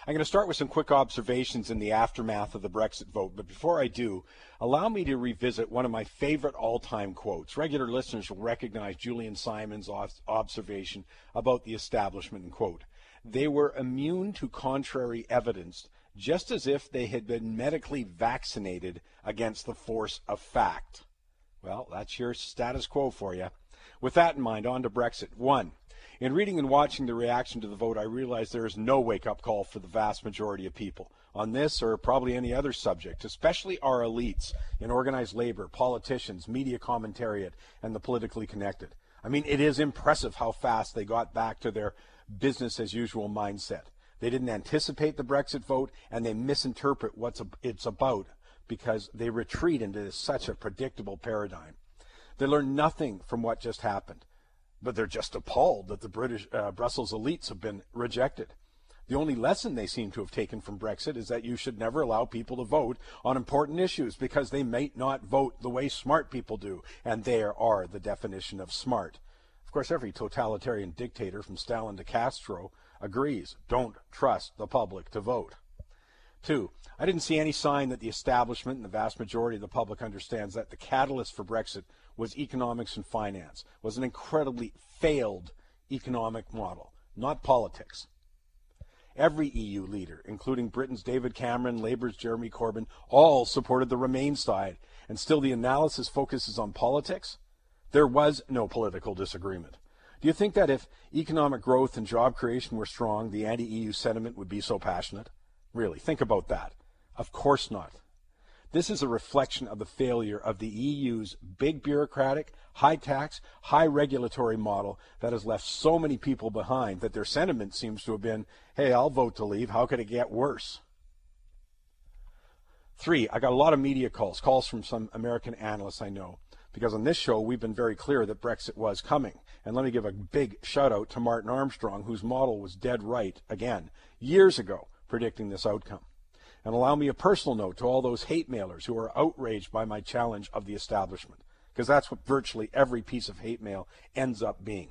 I'm going to start with some quick observations in the aftermath of the Brexit vote, but before I do, allow me to revisit one of my favorite all-time quotes. Regular listeners will recognize Julian Simon's observation about the establishment, and quote, "They were immune to contrary evidence, just as if they had been medically vaccinated against the force of fact." Well, that's your status quo for you. With that in mind, on to Brexit. 1. In reading and watching the reaction to the vote, I realized there is no wake-up call for the vast majority of people on this or probably any other subject, especially our elites in organized labor, politicians, media commentariat, and the politically connected. I mean, it is impressive how fast they got back to their business-as-usual mindset. They didn't anticipate the Brexit vote, and they misinterpret what it's about because they retreat into such a predictable paradigm. They learn nothing from what just happened, but they're just appalled that the Brussels elites have been rejected. The only lesson they seem to have taken from Brexit is that you should never allow people to vote on important issues because they might not vote the way smart people do, and they are the definition of smart. Of course, every totalitarian dictator from Stalin to Castro agrees. Don't trust the public to vote. 2, I didn't see any sign that the establishment and the vast majority of the public understands that the catalyst for Brexit was economics and finance, was an incredibly failed economic model, not politics. Every EU leader, including Britain's David Cameron, Labour's Jeremy Corbyn, all supported the Remain side, and still the analysis focuses on politics? There was no political disagreement. Do you think that if economic growth and job creation were strong, the anti-EU sentiment would be so passionate? Really, think about that. Of course not. This is a reflection of the failure of the EU's big bureaucratic, high tax, high regulatory model that has left so many people behind that their sentiment seems to have been, hey, I'll vote to leave. How could it get worse? 3, I got a lot of media calls from some American analysts I know, because on this show we've been very clear that Brexit was coming. And let me give a big shout out to Martin Armstrong, whose model was dead right again, years ago, predicting this outcome. And allow me a personal note to all those hate mailers who are outraged by my challenge of the establishment, because that's what virtually every piece of hate mail ends up being.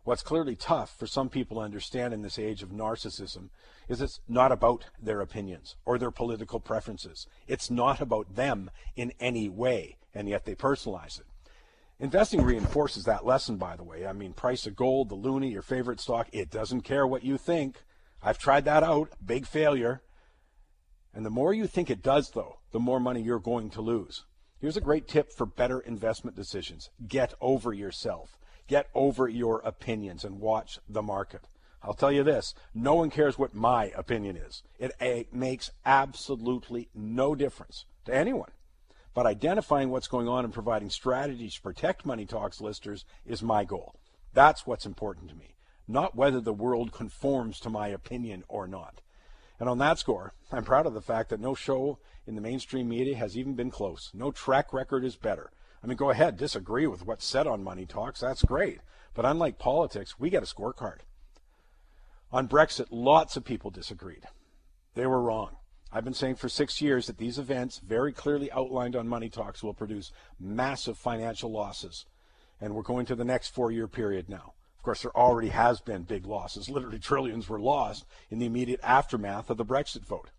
What's clearly tough for some people to understand in this age of narcissism is it's not about their opinions or their political preferences. It's not about them in any way, and yet they personalize it. Investing reinforces that lesson, by the way. I mean, price of gold, the loonie, your favorite stock, it doesn't care what you think. I've tried that out. Big failure. And the more you think it does, though, the more money you're going to lose. Here's a great tip for better investment decisions. Get over yourself. Get over your opinions and watch the market. I'll tell you this, no one cares what my opinion is. It makes absolutely no difference to anyone. But identifying what's going on and providing strategies to protect Money Talks listeners is my goal. That's what's important to me, not whether the world conforms to my opinion or not. And on that score, I'm proud of the fact that no show in the mainstream media has even been close. No track record is better. I mean, go ahead, disagree with what's said on Money Talks. That's great. But unlike politics, we get a scorecard. On Brexit, lots of people disagreed. They were wrong. I've been saying for 6 years that these events, very clearly outlined on Money Talks, will produce massive financial losses. And we're going to the next 4-year period now. Of course, there already has been big losses. Literally trillions were lost in the immediate aftermath of the Brexit vote.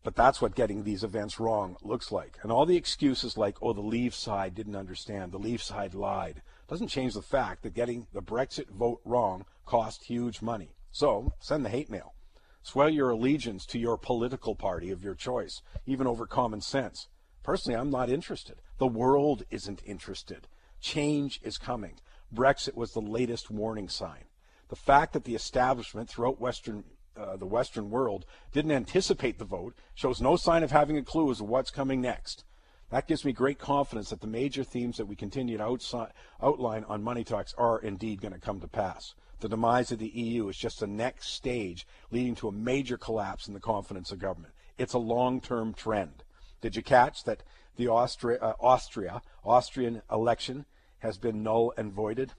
But that's what getting these events wrong looks like. And all the excuses like, oh, the Leave side didn't understand, the Leave side lied, doesn't change the fact that getting the Brexit vote wrong cost huge money. So send the hate mail. Swear your allegiance to your political party of your choice, even over common sense. Personally, I'm not interested. The world isn't interested. Change is coming. Brexit was the latest warning sign. The fact that the establishment throughout the Western world didn't anticipate the vote shows no sign of having a clue as to what's coming next. That gives me great confidence that the major themes that we continue to outline on Money Talks are indeed going to come to pass. The demise of the EU is just the next stage leading to a major collapse in the confidence of government. It's a long-term trend. Did you catch that the Austrian election has been null and voided?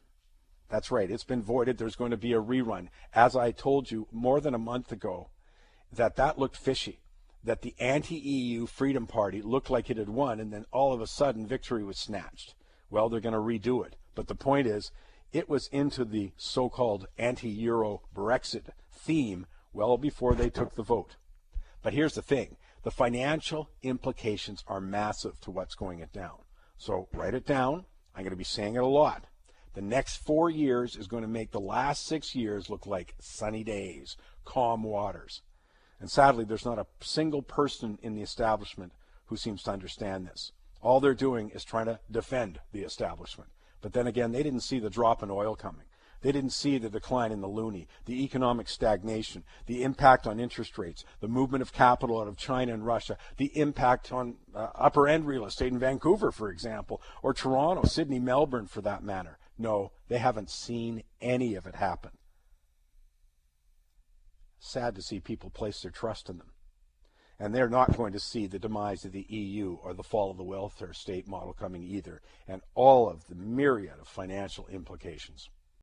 That's right, it's been voided. There's going to be a rerun. As I told you more than a month ago, that looked fishy, that the anti-EU Freedom Party looked like it had won, and then all of a sudden victory was snatched. Well, they're going to redo it. But the point is, it was into the so-called anti-Euro Brexit theme well before they took the vote. But here's the thing. The financial implications are massive to what's going it down. So write it down. I'm going to be saying it a lot. The next 4 years is going to make the last 6 years look like sunny days, calm waters. And sadly, there's not a single person in the establishment who seems to understand this. All they're doing is trying to defend the establishment. But then again, they didn't see the drop in oil coming. They didn't see the decline in the loonie, the economic stagnation, the impact on interest rates, the movement of capital out of China and Russia, the impact on upper-end real estate in Vancouver, for example, or Toronto, Sydney, Melbourne, for that matter. No, they haven't seen any of it happen. Sad to see people place their trust in them. And they're not going to see the demise of the EU or the fall of the welfare state model coming either, and all of the myriad of financial implications.